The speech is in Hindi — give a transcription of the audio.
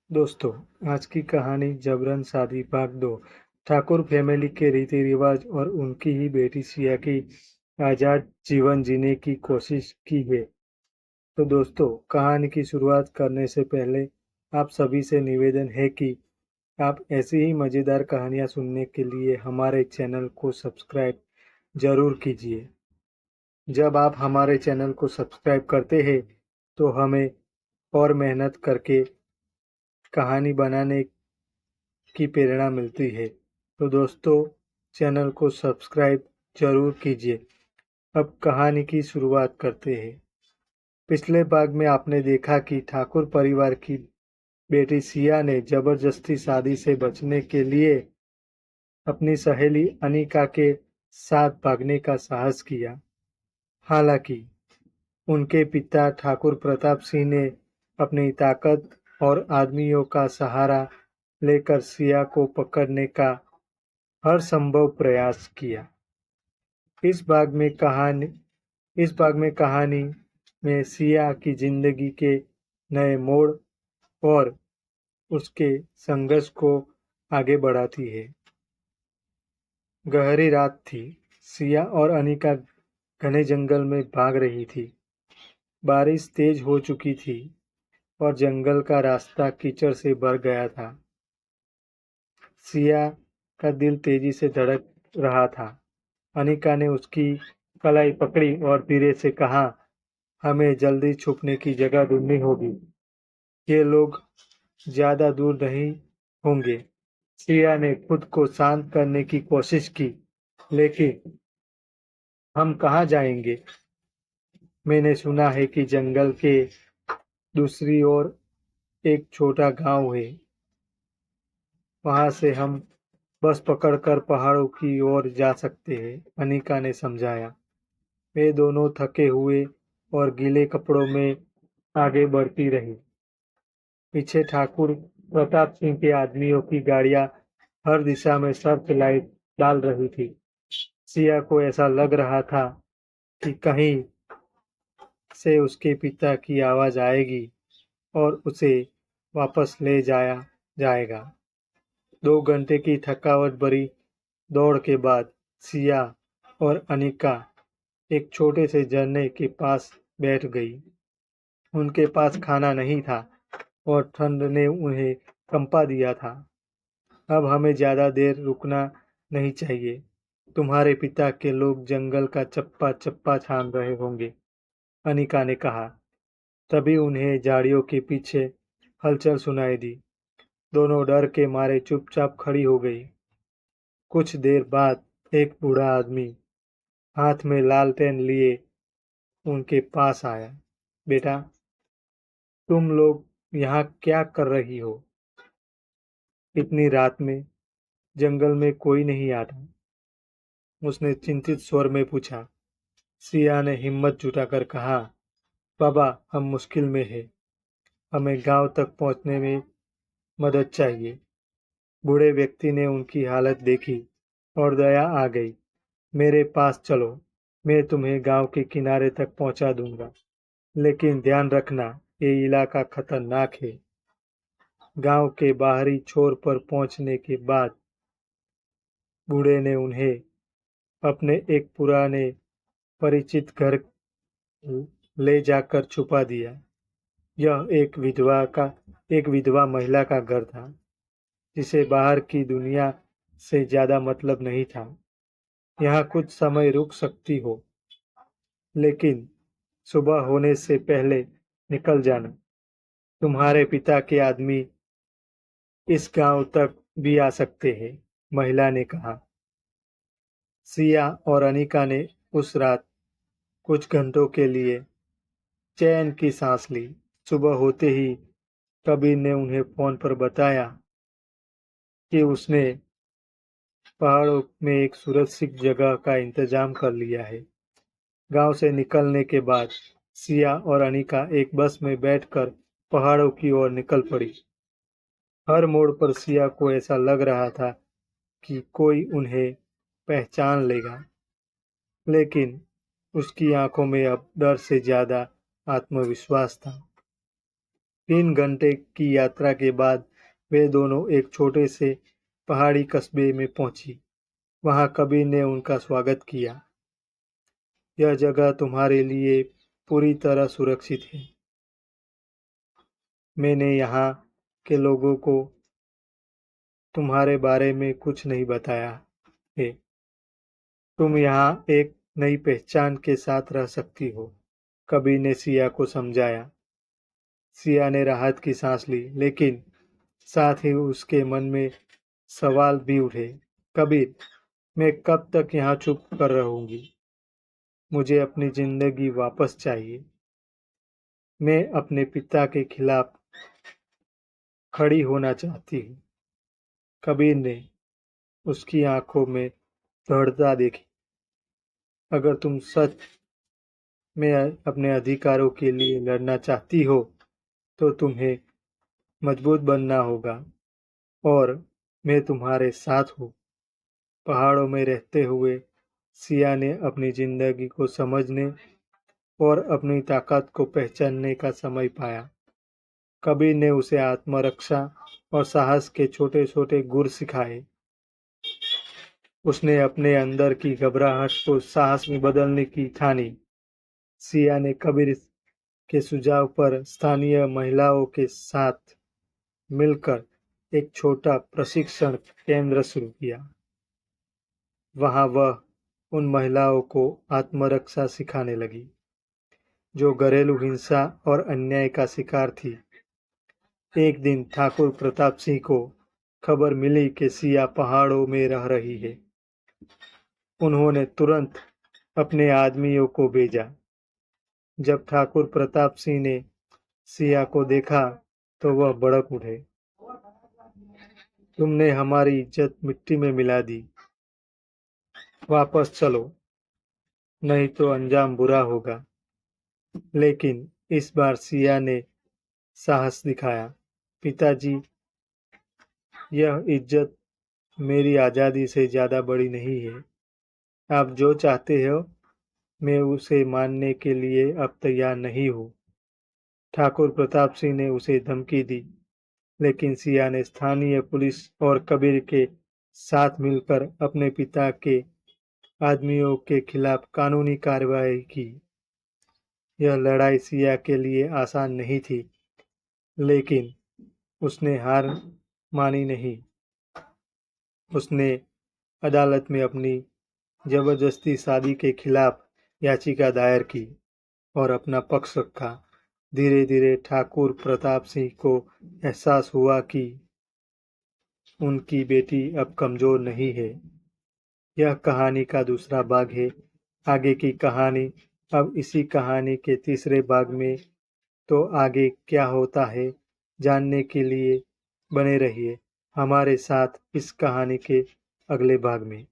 दोस्तों, आज की कहानी जबरन शादी भाग 2। ठाकुर फैमिली के रीति रिवाज और उनकी ही बेटी सिया की आजाद जीवन जीने की कोशिश की है। तो दोस्तों, कहानी की शुरुआत करने से पहले आप सभी से निवेदन है कि आप ऐसी ही मजेदार कहानियां सुनने के लिए हमारे चैनल को सब्सक्राइब जरूर कीजिए। जब आप हमारे चैनल को सब्सक्राइब करते हैं तो हमें और मेहनत करके कहानी बनाने की प्रेरणा मिलती है। तो दोस्तों, चैनल को सब्सक्राइब जरूर कीजिए। अब कहानी की शुरुआत करते हैं। पिछले भाग में आपने देखा कि ठाकुर परिवार की बेटी सिया ने जबरदस्ती शादी से बचने के लिए अपनी सहेली अनिका के साथ भागने का साहस किया। हालांकि उनके पिता ठाकुर प्रताप सिंह ने अपनी ताकत और आदमियों का सहारा लेकर सिया को पकड़ने का हर संभव प्रयास किया। इस भाग में कहानी में सिया की जिंदगी के नए मोड़ और उसके संघर्ष को आगे बढ़ाती है। गहरी रात थी। सिया और अनिका घने जंगल में भाग रही थी। बारिश तेज हो चुकी थी और जंगल का रास्ता कीचड़ से भर गया था। सिया का दिल तेजी से धड़क रहा था। अनिका ने उसकी कलाई पकड़ी और धीरे से कहा, हमें जल्दी छुपने की जगह ढूंढनी होगी। ये लोग ज्यादा दूर नहीं होंगे। सिया ने खुद को शांत करने की कोशिश की, लेकिन हम कहाँ जाएंगे? मैंने सुना है कि जंगल के दूसरी ओर एक छोटा गांव है। वहां से हम बस पकड़कर पहाड़ों की ओर जा सकते हैं, अनिका ने समझाया। वे दोनों थके हुए और गीले कपड़ों में आगे बढ़ती रही। पीछे ठाकुर प्रताप सिंह के आदमियों की गाड़ियां हर दिशा में सर्च लाइट डाल रही थी। सिया को ऐसा लग रहा था कि कहीं से उसके पिता की आवाज आएगी और उसे वापस ले जाया जाएगा। 2 घंटे की थकावट भरी दौड़ के बाद सिया और अनिका एक छोटे से झरने के पास बैठ गई। उनके पास खाना नहीं था और ठंड ने उन्हें कंपा दिया था। अब हमें ज्यादा देर रुकना नहीं चाहिए। तुम्हारे पिता के लोग जंगल का चप्पा चप्पा छान रहे होंगे, अनिका ने कहा। तभी उन्हें झाड़ियों के पीछे हलचल सुनाई दी। दोनों डर के मारे चुपचाप खड़ी हो गई। कुछ देर बाद एक बूढ़ा आदमी हाथ में लालटेन लिए उनके पास आया। बेटा, तुम लोग यहाँ क्या कर रही हो? इतनी रात में जंगल में कोई नहीं आता, उसने चिंतित स्वर में पूछा। सिया ने हिम्मत जुटाकर कहा, बाबा, हम मुश्किल में हैं। हमें गांव तक पहुंचने में मदद चाहिए। बूढ़े व्यक्ति ने उनकी हालत देखी और दया आ गई। मेरे पास चलो, मैं तुम्हें गांव के किनारे तक पहुंचा दूंगा, लेकिन ध्यान रखना, ये इलाका खतरनाक है। गांव के बाहरी छोर पर पहुंचने के बाद बूढ़े ने उन्हें अपने एक पुराने परिचित घर ले जाकर छुपा दिया। यह एक विधवा महिला का घर था, जिसे बाहर की दुनिया से ज्यादा मतलब नहीं था। यहाँ कुछ समय रुक सकती हो, लेकिन सुबह होने से पहले निकल जाना। तुम्हारे पिता के आदमी इस गांव तक भी आ सकते हैं, महिला ने कहा। सिया और अनिका ने उस रात कुछ घंटों के लिए चैन की सांस ली। सुबह होते ही कबीर ने उन्हें फोन पर बताया कि उसने पहाड़ों में एक सुरक्षित जगह का इंतजाम कर लिया है। गांव से निकलने के बाद सिया और अनिका एक बस में बैठकर पहाड़ों की ओर निकल पड़ी। हर मोड़ पर सिया को ऐसा लग रहा था कि कोई उन्हें पहचान लेगा, लेकिन उसकी आंखों में अब डर से ज्यादा आत्मविश्वास था। 3 घंटे की यात्रा के बाद वे दोनों एक छोटे से पहाड़ी कस्बे में पहुंची। वहां कबीर ने उनका स्वागत किया। यह जगह तुम्हारे लिए पूरी तरह सुरक्षित है। मैंने यहाँ के लोगों को तुम्हारे बारे में कुछ नहीं बताया है। तुम यहाँ एक नई पहचान के साथ रह सकती हो, कबीर ने सिया को समझाया। सिया ने राहत की सांस ली, लेकिन साथ ही उसके मन में सवाल भी उठे। कबीर, मैं कब तक यहाँ चुप कर रहूंगी? मुझे अपनी जिंदगी वापस चाहिए। मैं अपने पिता के खिलाफ खड़ी होना चाहती हूँ। कबीर ने उसकी आंखों में दृढ़ता देखी। अगर तुम सच में अपने अधिकारों के लिए लड़ना चाहती हो, तो तुम्हें मजबूत बनना होगा, और मैं तुम्हारे साथ हूँ। पहाड़ों में रहते हुए सिया ने अपनी जिंदगी को समझने और अपनी ताकत को पहचानने का समय पाया। कबीर ने उसे आत्मरक्षा और साहस के छोटे छोटे गुर सिखाए। उसने अपने अंदर की घबराहट को साहस में बदलने की ठानी। सिया ने कबीर के सुझाव पर स्थानीय महिलाओं के साथ मिलकर एक छोटा प्रशिक्षण केंद्र शुरू किया। वहां वह उन महिलाओं को आत्मरक्षा सिखाने लगी जो घरेलू हिंसा और अन्याय का शिकार थी। एक दिन ठाकुर प्रताप सिंह को खबर मिली कि सिया पहाड़ों में रह रही है। उन्होंने तुरंत अपने आदमियों को भेजा। जब ठाकुर प्रताप सिंह ने सिया को देखा तो वह भड़क उठे। तुमने हमारी इज्जत मिट्टी में मिला दी। वापस चलो, नहीं तो अंजाम बुरा होगा। लेकिन इस बार सिया ने साहस दिखाया। पिताजी, यह इज्जत मेरी आजादी से ज्यादा बड़ी नहीं है। आप जो चाहते हो मैं उसे मानने के लिए अब तैयार नहीं हूँ। ठाकुर प्रताप सिंह ने उसे धमकी दी, लेकिन सिया ने स्थानीय पुलिस और कबीर के साथ मिलकर अपने पिता के आदमियों के खिलाफ कानूनी कार्रवाई की। यह लड़ाई सिया के लिए आसान नहीं थी, लेकिन उसने हार मानी नहीं। उसने अदालत में अपनी जबरदस्ती शादी के खिलाफ याचिका दायर की और अपना पक्ष रखा। धीरे धीरे ठाकुर प्रताप सिंह को एहसास हुआ कि उनकी बेटी अब कमजोर नहीं है। यह कहानी का दूसरा भाग है। आगे की कहानी अब इसी कहानी के तीसरे भाग में। तो आगे क्या होता है जानने के लिए बने रहिए हमारे साथ इस कहानी के अगले भाग में।